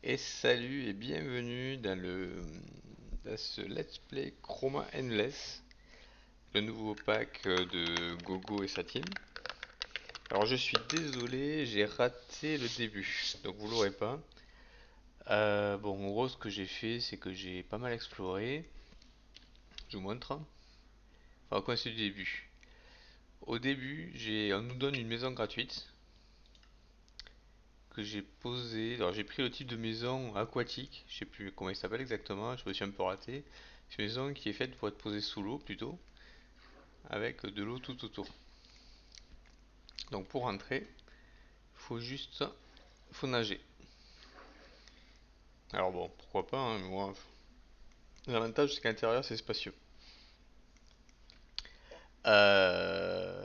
Et salut et bienvenue dans ce Let's Play Chroma Endless, le nouveau pack de Gogo et sa team. Alors je suis désolé, j'ai raté le début, donc vous l'aurez pas. Bon, en gros ce que j'ai fait, c'est que j'ai pas mal exploré. Je vous montre. On va commencer du début. Au début, on nous donne une maison gratuite que j'ai posée. Alors j'ai pris le type de maison aquatique, je sais plus comment il s'appelle exactement, je me suis un peu raté. C'est une maison qui est faite pour être posée sous l'eau plutôt, avec de l'eau tout autour. Donc pour rentrer, faut nager. Alors bon, pourquoi pas, hein, moi, l'avantage c'est qu'à l'intérieur c'est spacieux.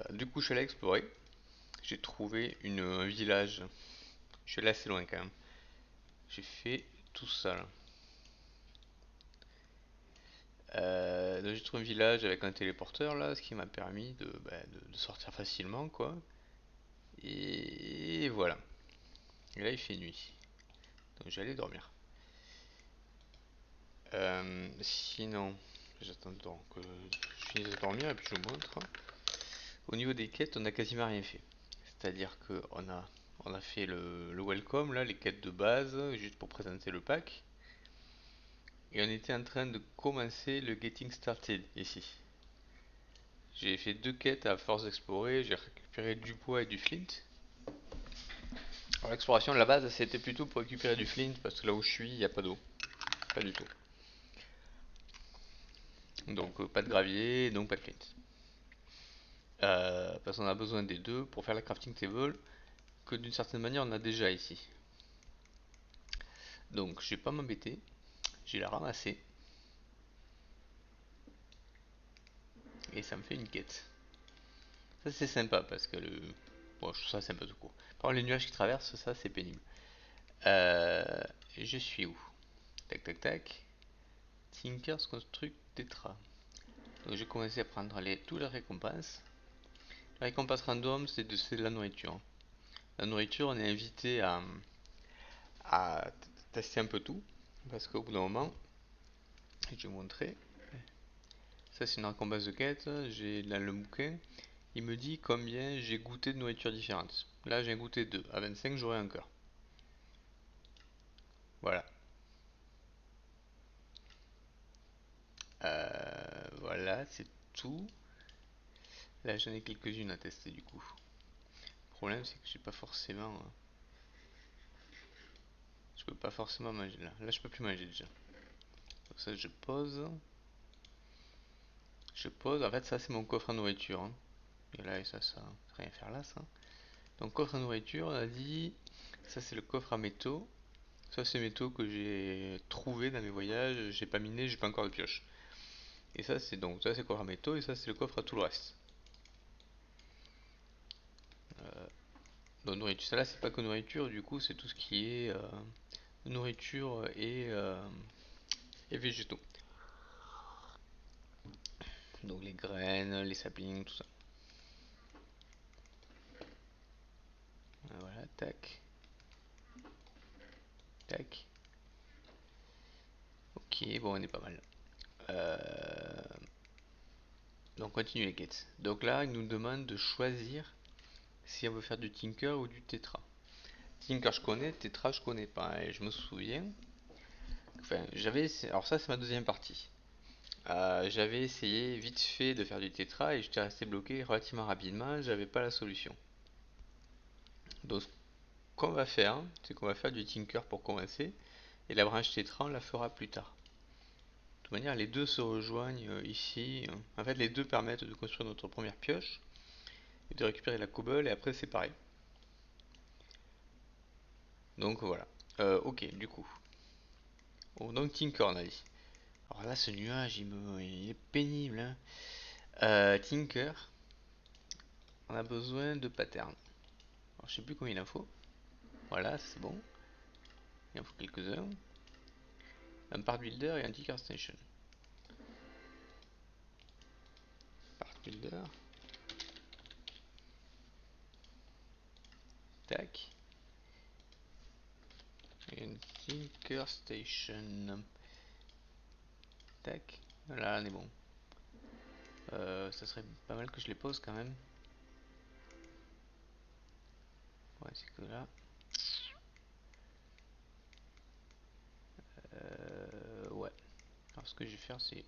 Du coup je suis allé explorer, j'ai trouvé un village, je suis allé assez loin quand même. J'ai fait tout ça là. Donc j'ai trouvé un village avec un téléporteur là, ce qui m'a permis de sortir facilement quoi. Et voilà. Et là il fait nuit. Donc j'allais dormir. Sinon, j'attends donc que je finisse de dormir et puis je vous montre. Au niveau des quêtes, on a quasiment rien fait. C'est-à-dire que on a fait le welcome, là, les quêtes de base, juste pour présenter le pack. Et on était en train de commencer le Getting Started ici. J'ai fait deux quêtes à force d'explorer, j'ai récupéré du bois et du flint. Alors l'exploration de la base, c'était plutôt pour récupérer du flint, parce que là où je suis, il n'y a pas d'eau. Pas du tout. Donc pas de gravier, donc pas de flint. Parce qu'on a besoin des deux pour faire la crafting table, que d'une certaine manière on a déjà ici. Donc je vais pas m'embêter, j'ai la ramasser, et ça me fait une quête. Ça c'est sympa, parce que bon, je trouve ça sympa tout court. Par contre les nuages qui traversent, ça c'est pénible. Euh, je suis où? Tac tac tac. Tinker's Construct Tetra. Donc j'ai commencé à prendre toutes les récompenses. La récompense random, c'est de la nourriture. La nourriture, on est invité à tester un peu tout. Parce qu'au bout d'un moment, je vais vous montrer. Ça, c'est une récompense de quête. J'ai dans le bouquin, il me dit combien j'ai goûté de nourriture différente. Là, j'ai goûté 2. À 25, j'aurai un cœur. Voilà. Voilà, c'est tout. Là, j'en ai quelques-unes à tester du coup. Le problème, c'est que j'ai pas forcément. Je peux pas forcément manger là. Là, je peux plus manger déjà. Donc ça, je pose. Je pose. En fait, ça, c'est mon coffre à nourriture, hein. Et là, et ça, rien faire là, ça. Donc, coffre à nourriture, on a dit. Ça, c'est le coffre à métaux. Ça, c'est métaux que j'ai trouvé dans mes voyages. J'ai pas miné, j'ai pas encore de pioche. Et ça, c'est donc, ça, c'est le coffre à métaux. Et ça, c'est le coffre à tout le reste. Donc, nourriture. Ça, là, c'est pas que nourriture. Du coup, c'est tout ce qui est nourriture et végétaux. Donc, les graines, les saplings, tout ça. Voilà, tac, tac. Ok, bon, on est pas mal. Euh, donc, on continue les quêtes. Donc là, il nous demande de choisir si on veut faire du Tinker ou du Tetra. Tinker, je connais, Tetra, je connais pas. Et je me souviens. Enfin, alors, ça, c'est ma deuxième partie. J'avais essayé vite fait de faire du Tetra et j'étais resté bloqué relativement rapidement. J'avais pas la solution. Donc, ce qu'on va faire, c'est qu'on va faire du Tinker pour commencer. Et la branche Tetra, on la fera plus tard. De toute manière, les deux se rejoignent ici. En fait, les deux permettent de construire notre première pioche et de récupérer la cobble. Et après, c'est pareil. Donc voilà. Ok, du coup. Oh, donc Tinker, on a dit. Alors là, ce nuage, il est pénible, hein. Tinker, on a besoin de patterns. Alors, je sais plus combien il en faut. Voilà, c'est bon. Il en faut quelques-uns. Un part builder et un Tinker station. Part builder. Tac. Et une Tinker Station. Tac. Là, on est bon. Ça serait pas mal que je les pose quand même. Ouais, c'est que là. Ouais. Alors ce que je vais faire, c'est...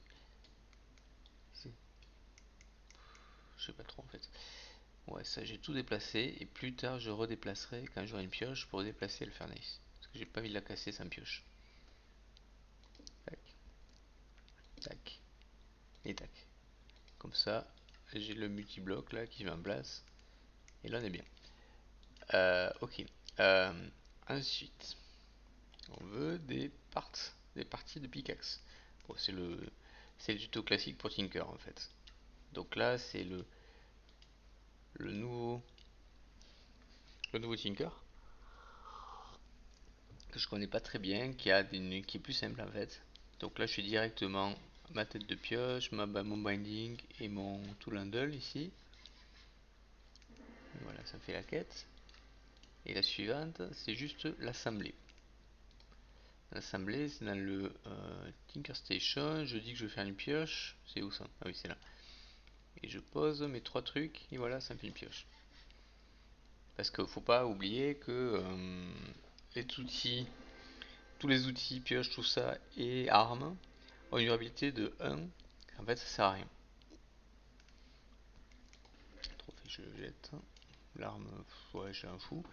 Je sais pas trop en fait. Ouais, ça j'ai tout déplacé. Et plus tard, je redéplacerai quand j'aurai une pioche pour déplacer le furnace. Parce que j'ai pas envie de la casser sans pioche. Tac, tac, et tac. Comme ça, j'ai le multi-bloc là qui va en place. Et là, on est bien. Ok. Euh, Ensuite, on veut des parties de pickaxe. Bon, c'est le tuto classique pour Tinker en fait. Donc là, c'est le nouveau, le nouveau Tinker que je connais pas très bien, qui est plus simple en fait. Donc là, je suis directement ma tête de pioche, mon binding et mon tool handle ici. Et voilà, ça fait la quête. Et la suivante, c'est juste l'assembler. L'assembler, c'est dans le Tinker Station. Je dis que je vais faire une pioche. C'est où ça? Ah oui, c'est là. Et je pose mes trois trucs et voilà, ça me fait une pioche. Parce qu'il faut pas oublier que les outils, tous les outils, pioche, tout ça et armes ont une durabilité de 1. En fait, ça sert à rien. Trophée, je le jette. L'arme, ouais, j'ai un fou.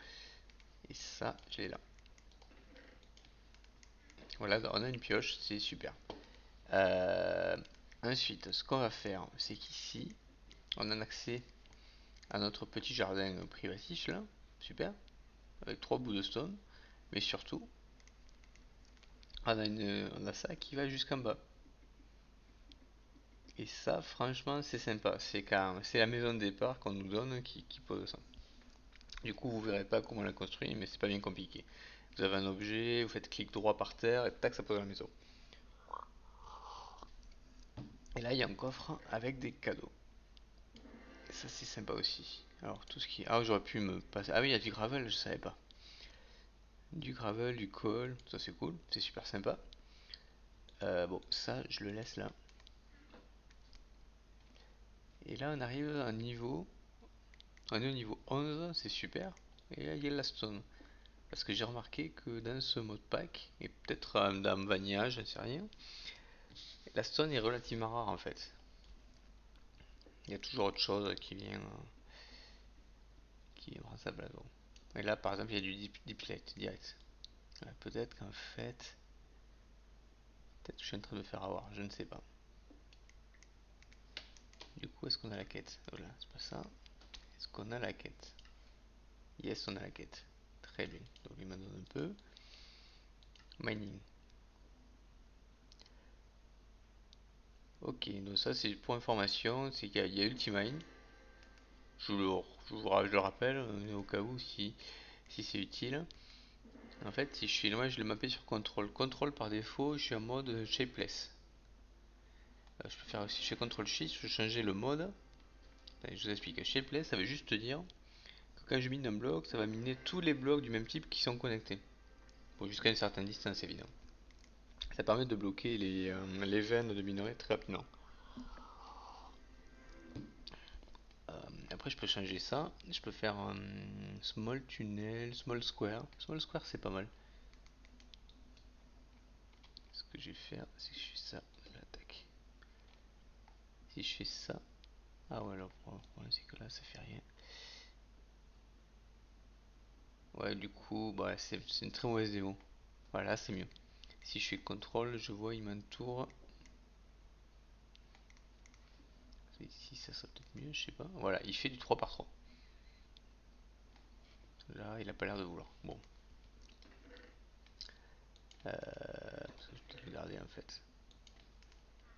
Et ça, je l'ai là. Voilà, on a une pioche, c'est super. Euh, Ensuite, ce qu'on va faire, c'est qu'ici, on a accès à notre petit jardin privatif là. Super. Avec trois bouts de stone. Mais surtout, on a ça qui va jusqu'en bas. Et ça, franchement, c'est sympa. C'est la maison de départ qu'on nous donne qui pose ça. Du coup, vous verrez pas comment on l'a construit, mais c'est pas bien compliqué. Vous avez un objet, vous faites clic droit par terre et tac, ça pose la maison. Et là, il y a un coffre avec des cadeaux. Et ça, c'est sympa aussi. Alors, tout ce qui. Ah, j'aurais pu me passer. Ah oui, il y a du gravel, je savais pas. Du gravel, du coal, ça c'est cool, c'est super sympa. Bon, ça, je le laisse là. Et là, on arrive à un niveau. On est au niveau 11, c'est super. Et là, il y a la stone. Parce que j'ai remarqué que dans ce mode pack, et peut-être dans Vanilla, je ne sais rien, la stone est relativement rare en fait. Il y a toujours autre chose qui rend ça blason. Et là, par exemple, il y a du deep light direct. Peut-être qu'en fait, peut-être que je suis en train de me faire avoir, je ne sais pas. Du coup, est-ce qu'on a la quête? Voilà, c'est pas ça. Est-ce qu'on a la quête? Yes, on a la quête. Très bien. Donc, il m'en donne un peu. Mining. Ok, donc ça, c'est pour information, c'est qu'il y a Ultimine. Je le rappelle, au cas où, si c'est utile. En fait, si je suis loin, je le mappé sur contrôle. Contrôle par défaut, je suis en mode shapeless. Je peux faire aussi chez contrôle shift, je peux changer le mode. Allez, je vous explique. Shapeless, ça veut juste dire que quand je mine un bloc, ça va miner tous les blocs du même type qui sont connectés. Bon, jusqu'à une certaine distance, évidemment. Ça permet de bloquer les veines de minerais très rapidement. Après, je peux changer ça. Je peux faire un small tunnel, small square. Small square, c'est pas mal. Ce que je vais faire, c'est que je fais ça. Là, tac. Si je fais ça. Ah ouais, alors le problème, c'est que là, ça fait rien. Ouais, du coup, bah, c'est une très mauvaise démo. Voilà, c'est mieux. Si je fais contrôle, je vois, il m'entoure. Ici, ça serait peut-être mieux, je sais pas. Voilà, il fait du 3 par 3. Là, il a pas l'air de vouloir. Bon. Ça, je vais peut-être le garder en fait.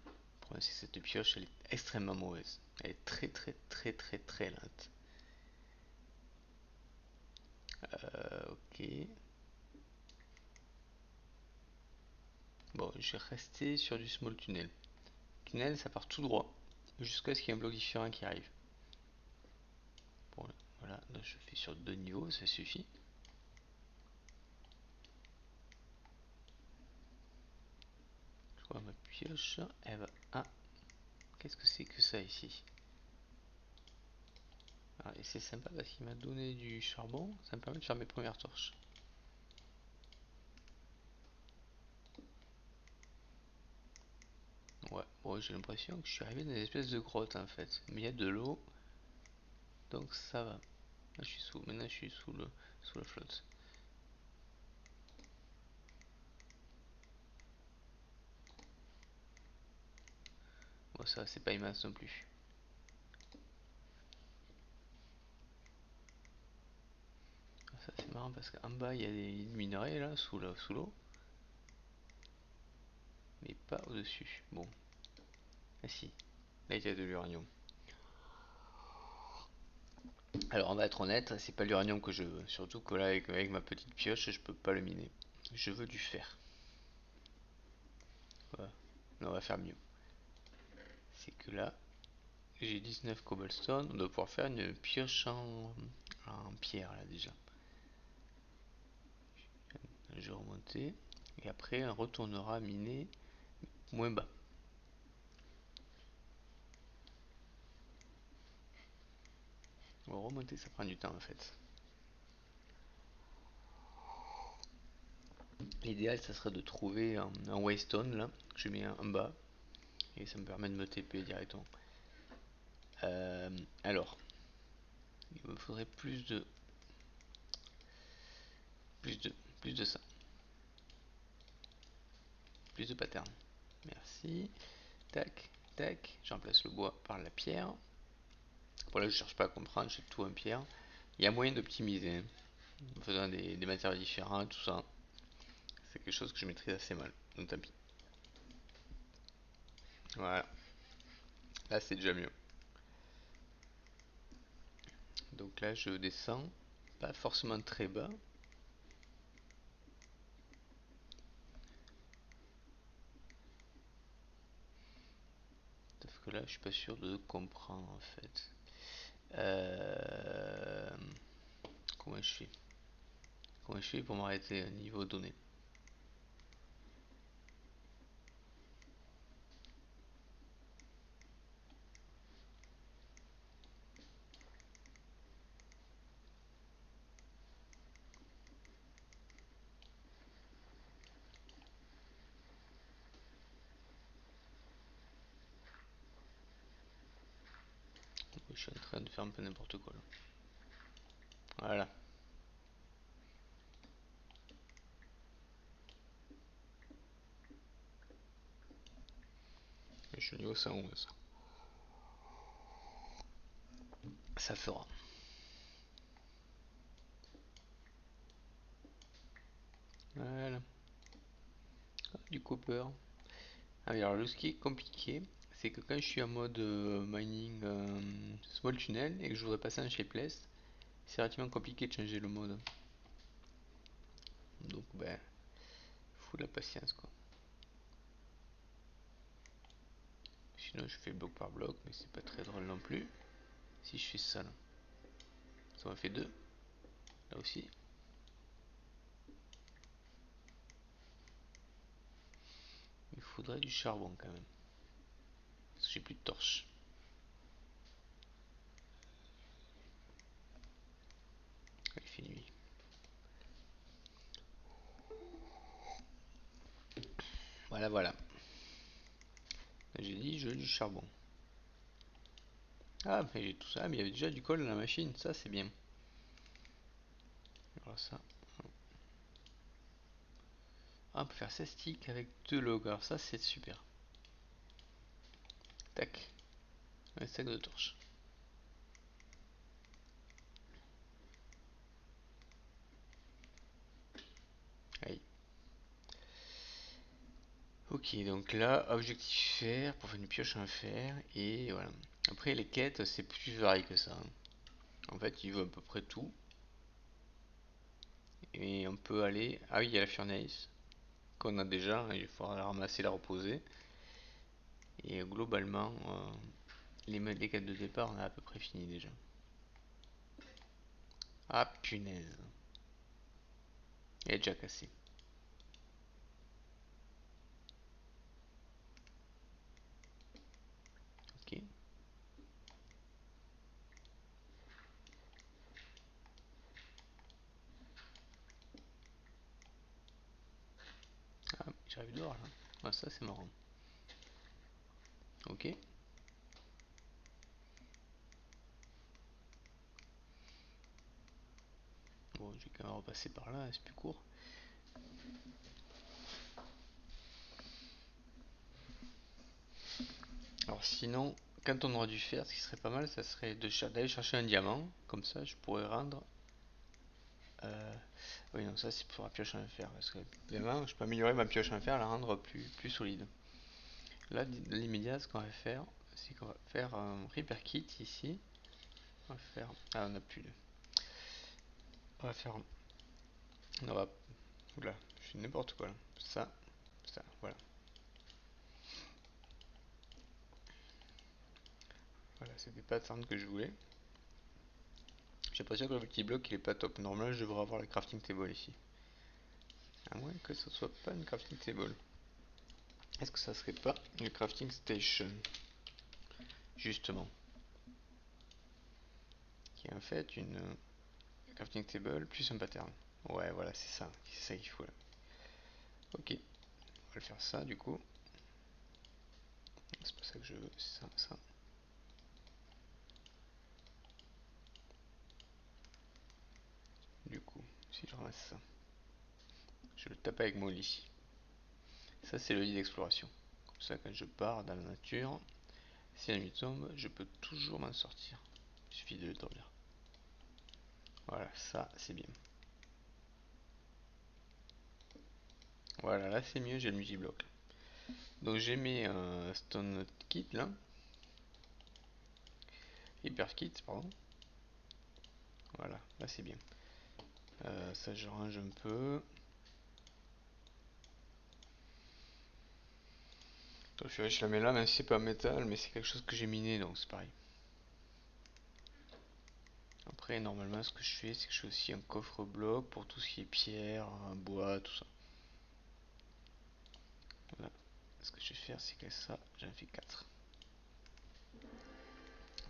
Le problème, c'est que cette pioche, elle est extrêmement mauvaise. Elle est très, très, très, très, très lente. Ok. Bon, je vais rester sur du small tunnel. Tunnel, ça part tout droit. Jusqu'à ce qu'il y ait un bloc différent qui arrive. Bon, voilà, là, je fais sur deux niveaux, ça suffit. fois ma pioche, elle va... Ah, qu'est-ce que c'est que ça ici? Ah, et c'est sympa parce qu'il m'a donné du charbon, ça me permet de faire mes premières torches. Ouais, bon, j'ai l'impression que je suis arrivé dans une espèce de grotte en fait. Mais il y a de l'eau, donc ça va. Là, maintenant je suis sous la flotte. Bon, ça c'est pas immense non plus. Ça c'est marrant parce qu'en bas il y a des minerais là, sous l'eau, mais pas au-dessus. Bon, ah si, là il y a de l'uranium. Alors on va être honnête, c'est pas l'uranium que je veux. Surtout que là avec ma petite pioche, je peux pas le miner. Je veux du fer. Voilà. Mais on va faire mieux. C'est que là, j'ai 19 cobblestone, on doit pouvoir faire une pioche en pierre là déjà. Je vais remonter et après on retournera miner moins bas. On va remonter, ça prend du temps en fait. L'idéal ça serait de trouver un waystone là, que je mets en bas et ça me permet de me TP directement. Euh, alors, il me faudrait plus de, plus de ça, plus de pattern. Merci. Tac, tac. J'emplace le bois par la pierre. Voilà, je cherche pas à comprendre, j'ai tout en pierre. Il y a moyen d'optimiser, hein, en faisant des matériaux différents, tout ça. C'est quelque chose que je maîtrise assez mal, donc tant pis. Voilà, là c'est déjà mieux. Donc là je descends, pas forcément très bas. Sauf que là je suis pas sûr de comprendre en fait. Euh, Comment je fais? Comment je fais pour m'arrêter à niveau donné? Je suis en train de faire un peu n'importe quoi là. Voilà, je suis au niveau 111. Ça fera. Voilà, du copper. Ah, alors, ce qui est compliqué, c'est que quand je suis en mode mining small tunnel et que je voudrais passer en shapeless, c'est relativement compliqué de changer le mode. Donc, ben, faut de la patience quoi. Sinon, je fais bloc par bloc, mais c'est pas très drôle non plus. Si je fais ça là, ça m'en fait deux. Là aussi, il faudrait du charbon quand même. Parce que j'ai plus de torches. Il fait nuit. Voilà, voilà. J'ai dit, je veux du charbon. Ah, mais j'ai tout ça, mais il y avait déjà du colle dans la machine, ça c'est bien. Alors ça. Ah, on peut faire 16 sticks avec 2 logs, ça c'est super. Tac, un sac de torches. Allez. Ok, donc là, objectif fer pour faire une pioche en fer, et voilà. Après, les quêtes, c'est plus varié que ça, hein. En fait, il veut à peu près tout. Et on peut aller. Ah oui, il y a la furnace qu'on a déjà, hein, il faudra la ramasser, la reposer. Et globalement, les quêtes de départ, on a à peu près fini déjà. Ah punaise, elle est déjà cassée. J'arrive dehors là. Ah, ça c'est marrant. Ok. Bon, je vais quand même repasser par là, c'est plus court. Alors sinon, quand on aurait dû faire, ce qui serait pas mal, ça serait d'aller chercher un diamant. Comme ça, je pourrais rendre... Oui, non, ça c'est pour la pioche en fer. Parce que vraiment, je peux améliorer ma pioche en fer, la rendre plus solide. Là, de l'immédiat, ce qu'on va faire, c'est qu'on va faire un repair kit ici. On va faire... Ah, on n'a plus. On va faire... On va... Oula, je fais n'importe quoi là. Ça, voilà. Voilà, c'est des patterns que je voulais. J'ai l'impression que le petit bloc il est pas top. Normalement, je devrais avoir la crafting table ici. À moins que ce soit pas une crafting table. Est-ce que ça serait pas une crafting station? Justement. Qui est en fait une crafting table plus un pattern. Ouais, voilà, c'est ça qu'il faut là. Ok, on va le faire ça du coup. C'est pas ça que je veux, c'est ça. Du coup, si je ramasse ça, je le tape avec Molly. Ça, c'est le lit d'exploration. Comme ça, quand je pars dans la nature, si la nuit tombe, je peux toujours m'en sortir. Il suffit de le dormir. Voilà, ça, c'est bien. Voilà, là, c'est mieux, j'ai le multibloc. Donc, j'ai mes stone kit là. Hyper kit, pardon. Voilà, là, c'est bien. Ça, je range un peu. Je la mets là, même si c'est pas métal, mais c'est quelque chose que j'ai miné, donc c'est pareil. Après, normalement, ce que je fais, c'est que je fais aussi un coffre-bloc pour tout ce qui est pierre, bois, tout ça. Voilà. Ce que je vais faire, c'est que ça, j'en fais 4.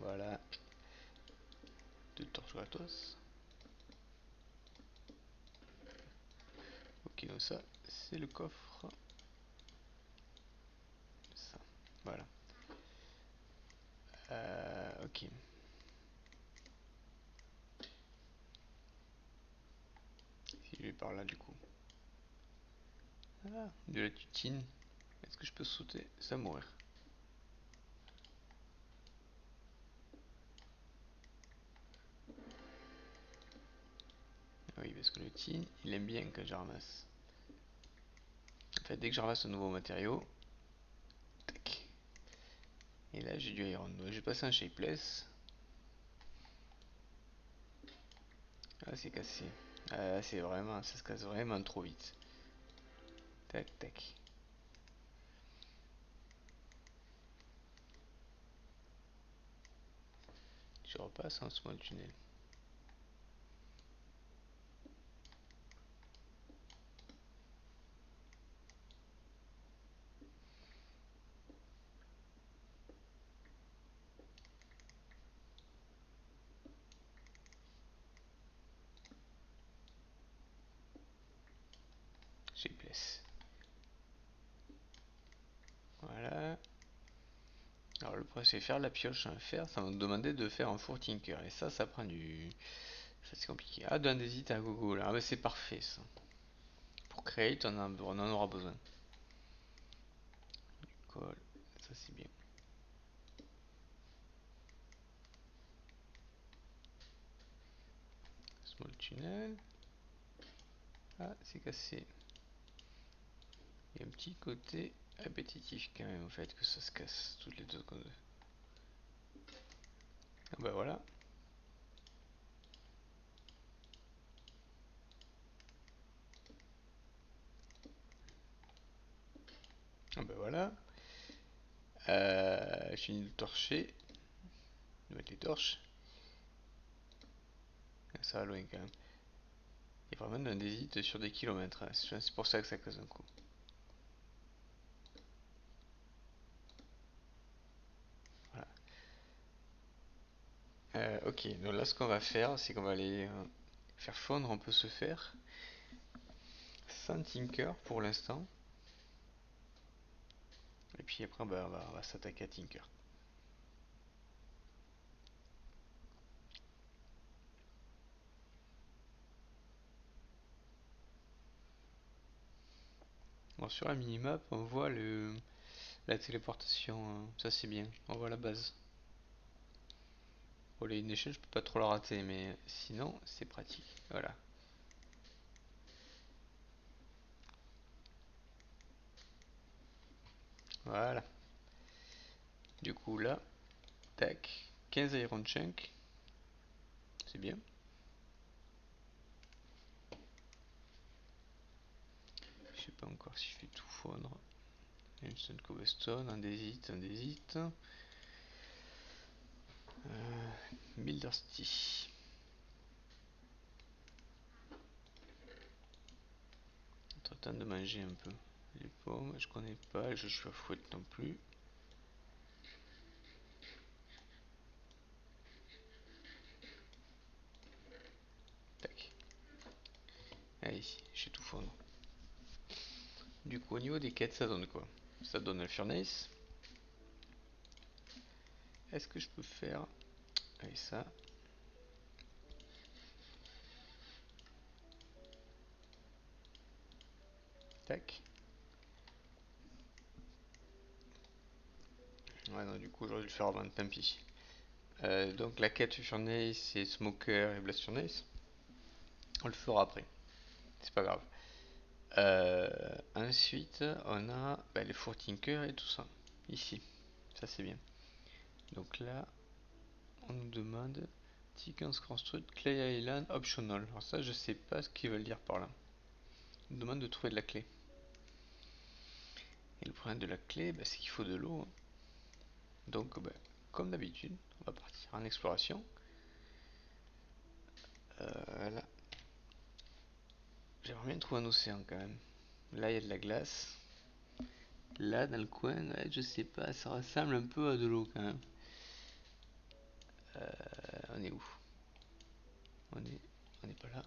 Voilà. 2 torches gratos. Ok, donc ça, c'est le coffre. Ça, voilà. Ok. Si je vais par là, du coup. Ah, de la tutine. Est-ce que je peux sauter sans mourir? Oui, parce que le tin, il aime bien que je ramasse. En fait, dès que je ramasse un nouveau matériau, tac. Et là, j'ai du iron. Donc, je vais passer un shapeless. Ah, c'est cassé. Ah, c'est vraiment, ça se casse vraiment trop vite. Tac, tac. Je repasse en small tunnel. Shapeless. Voilà. Alors le problème c'est faire la pioche en fer, ça va me demander de faire un four tinker. Et ça prend du... Ça c'est compliqué. Ah, d'un des à gogo là. Ah bah c'est parfait ça. Pour create on en aura besoin. Du col, ça c'est bien. Small tunnel. Ah, c'est cassé. Il y a un petit côté répétitif quand même au fait que ça se casse toutes les 2 secondes. Ah bah voilà. Ah bah voilà. Je finis de torcher. De mettre les torches. Ça va loin quand même. Il y a vraiment un hésite sur des kilomètres, hein. C'est pour ça que ça cause un coup. Voilà. Ok, donc là ce qu'on va faire, c'est qu'on va aller faire fondre un peu ce fer sans tinker pour l'instant. Et puis après, bah, on va s'attaquer à Tinker. Bon, sur la minimap, on voit la téléportation. Ça, c'est bien. On voit la base. Pour les échelle, je peux pas trop la rater, mais sinon, c'est pratique. Voilà. Voilà. Du coup, là, tac. 15 Iron Chunk. C'est bien. Je sais pas encore si je fais tout fondre. Une cobblestone, un désite, un désite. Buildersty. Entre temps de manger un peu. Les pommes, je connais pas. Je suis à fouette non plus. Tac. Allez, j'ai tout fondre. Du coup, au niveau des quêtes, ça donne quoi? Ça donne le furnace. Est-ce que je peux faire. Allez, ça. Tac. Ouais, non, du coup, j'aurais dû le faire avant, tant pis. Donc, la quête furnace, c'est Smoker et Blast Furnace. On le fera après. C'est pas grave. Ensuite, on a bah, les four Tinker et tout ça. Ici. Ça, c'est bien. Donc là, on nous demande Chickens Construct Clay Island Optional. Alors ça, je sais pas ce qu'ils veulent dire par là. On nous demande de trouver de la clé. Et le problème de la clé, bah, c'est qu'il faut de l'eau. Donc, bah, comme d'habitude, on va partir en exploration. Là, j'aimerais bien trouver un océan quand même. Là, il y a de la glace. Là, dans le coin, ouais, je sais pas, ça ressemble un peu à de l'eau quand même. On est où? On est, on n'est pas là.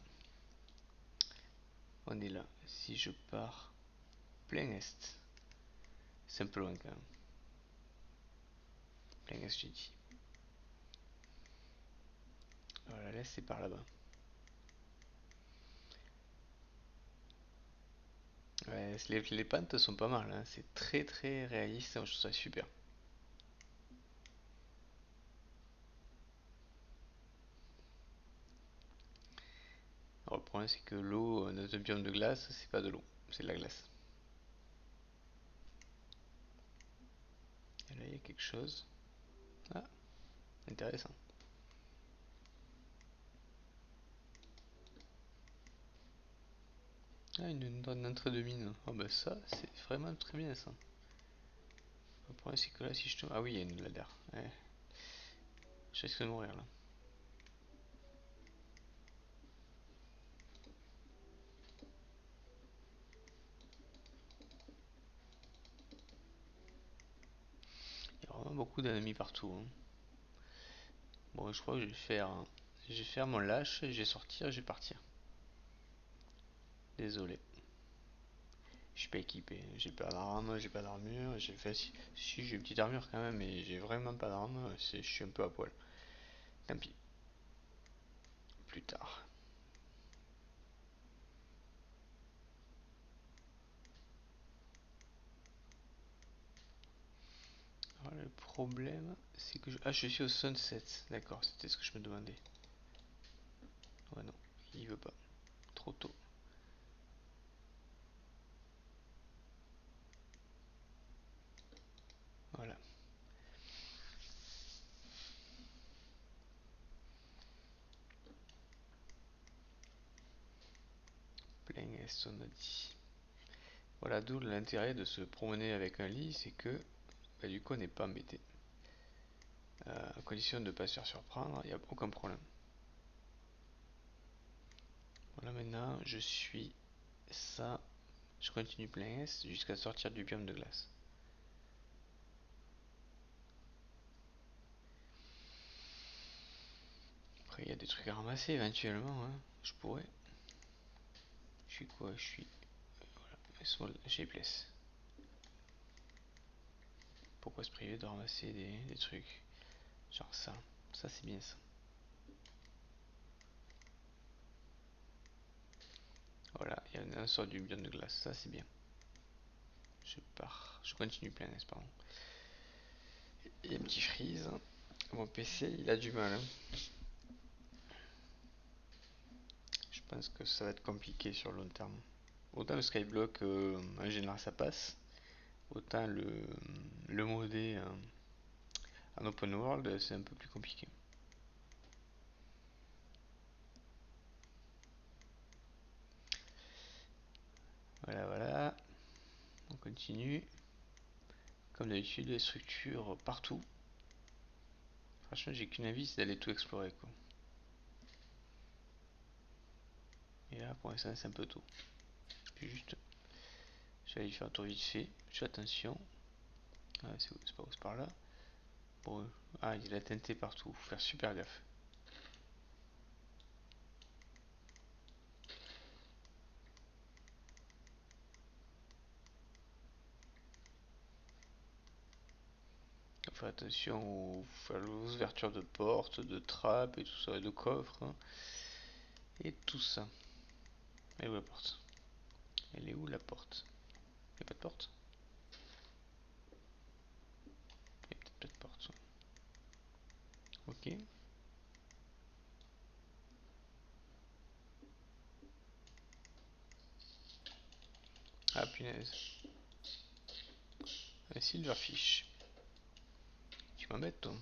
On est là. Si je pars plein est, c'est un peu loin quand même. Plein est, j'ai dit. Voilà, là, c'est par là-bas. Ouais, les pentes sont pas mal, hein. C'est très très réaliste, moi, je trouve ça super. Alors, le problème c'est que l'eau dans un biome de glace, c'est pas de l'eau, c'est de la glace. Et là il y a quelque chose. Ah, intéressant. Ah, une entrée de mine. Oh bah ça, c'est vraiment très bien ça. Le problème c'est que là si je tombe. Ah oui, il y a une ladder. Ouais. Je risque de mourir là. Il y a vraiment beaucoup d'ennemis partout, hein. Bon, je crois que je vais faire mon lâche, je vais sortir, je vais partir. Désolé. Je suis pas équipé, j'ai pas d'arme, j'ai pas d'armure, j'ai fait si j'ai une petite armure quand même, mais j'ai vraiment pas d'arme, je suis un peu à poil. Tant pis, plus tard. Alors, le problème, c'est que ah, je suis au sunset, d'accord, c'était ce que je me demandais. Ouais non, il veut pas, trop tôt. Voilà, plein est on a dit. Voilà, d'où l'intérêt de se promener avec un lit, c'est que bah, du coup on n'est pas embêté. À condition de ne pas se faire surprendre, il n'y a aucun problème. Voilà, maintenant je suis ça, je continue plein est jusqu'à sortir du biome de glace. Après il y a des trucs à ramasser éventuellement, hein. Je pourrais. Je suis quoi? Je suis. Voilà, small shapeless. Pourquoi se priver de ramasser des trucs? Genre ça. Ça c'est bien ça. Voilà, il y a un sort du biome de glace. Ça c'est bien. Je pars. Je continue plein, pardon. Et un petit freeze. Mon PC, il a du mal, hein. Je pense que ça va être compliqué sur le long terme. Autant le Skyblock, en général, ça passe. Autant le modé en open world, c'est un peu plus compliqué. Voilà, voilà. On continue. Comme d'habitude, les structures partout. Franchement, j'ai qu'une envie, c'est d'aller tout explorer, quoi. Et là, pour l'instant, c'est un peu tôt. Juste, je vais aller faire un tour vite fait. Je fais attention. Ah, c'est pas où, c'est par là. Bon, ah, il y a de la TNT partout. Faut faire super gaffe. Faut faire attention aux ouvertures de portes, de trappes et tout ça, de coffres, hein. Et tout ça. Elle est où la porte? Elle est où la porte? Il n'y a pas de porte? Il y a peut-être pas de porte. Ok. Ah punaise. Un silverfish. Tu m'embêtes toi.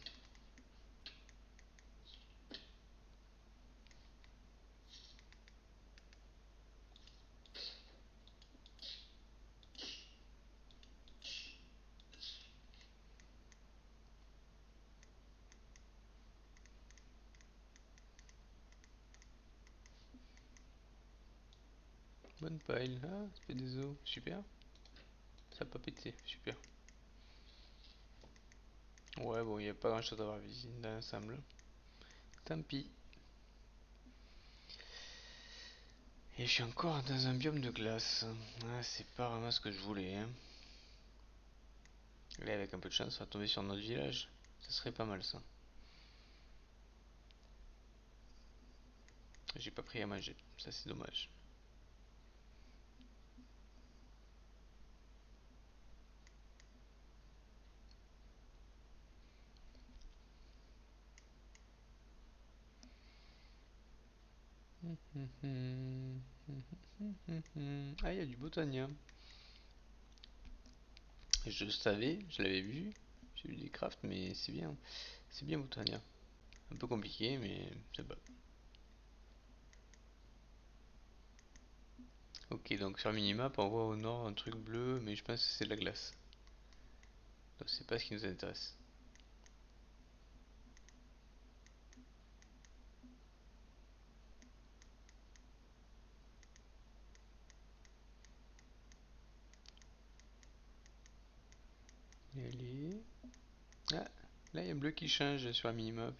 Bonne pile. Ah, ça fait des os. Super. Ça n'a pas pété. Super. Ouais, bon, il n'y a pas grand chose à voir visiter dans l'ensemble. Tant pis. Et je suis encore dans un biome de glace. Ah, c'est pas vraiment ce que je voulais, hein. Là, avec un peu de chance, ça va tomber sur notre village. Ça serait pas mal ça. J'ai pas pris à manger. Ça, c'est dommage. Ah, il y a du botania. Je savais, je l'avais vu. J'ai vu des crafts, mais c'est bien. C'est bien botania. Un peu compliqué, mais c'est pas. Ok, donc sur minimap, on voit au nord un truc bleu, mais je pense que c'est de la glace. Donc c'est pas ce qui nous intéresse. Allez. Ah, là il y a un bleu qui change sur la minimap.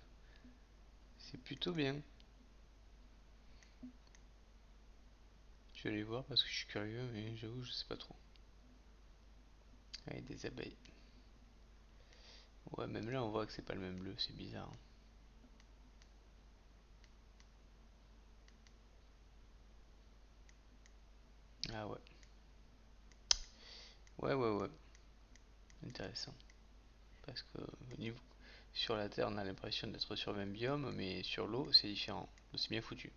C'est plutôt bien. Je vais aller voir parce que je suis curieux, mais j'avoue, je sais pas trop. Ah, il y a des abeilles. Ouais, même là on voit que c'est pas le même bleu, c'est bizarre. Ah ouais. Ouais, ouais, ouais. Intéressant. Parce que sur la Terre, on a l'impression d'être sur le même biome, mais sur l'eau, c'est différent. C'est bien foutu.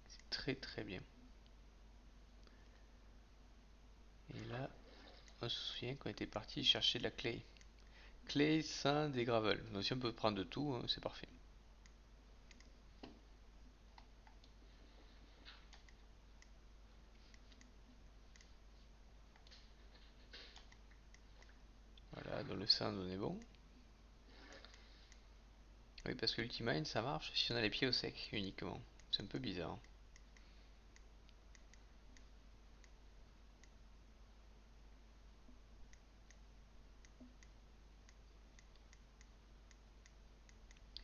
C'est très très bien. Et là, on se souvient qu'on était parti chercher de la clay. Clay, sand et gravel. Donc si on peut prendre de tout, hein, c'est parfait. Voilà, dans le sand, on est bon. Oui, parce que l'ultimine, ça marche si on a les pieds au sec uniquement. C'est un peu bizarre.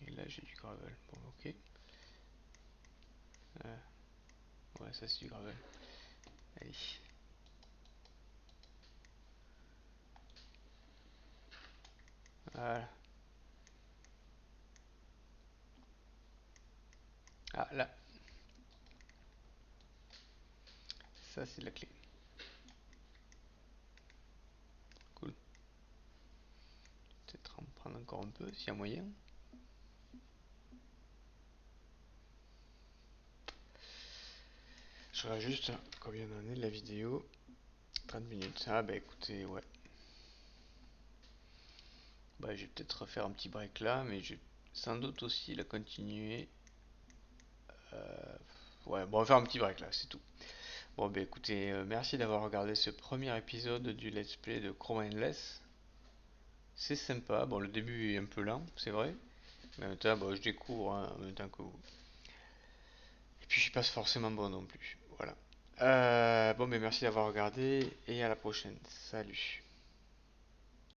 Et là, j'ai du gravel. Bon, ok. Ouais, ça c'est du gravel. Allez. Voilà. Ah là, ça c'est la clé. Cool. Peut-être en prendre encore un peu s'il y a moyen. Je regarde juste combien en est la vidéo. 30 minutes. Ah bah écoutez, ouais. Bah je vais peut-être refaire un petit break là, mais je vais sans doute aussi la continuer. Ouais, bon, on va faire un petit break là, c'est tout. Bon bah écoutez, merci d'avoir regardé ce premier épisode du Let's Play de Chroma Endless. C'est sympa, bon le début est un peu lent, c'est vrai. Mais en même temps, bon, je découvre hein, en même temps que vous. Et puis je suis pas forcément bon non plus. Voilà. Bon, mais merci d'avoir regardé et à la prochaine. Salut.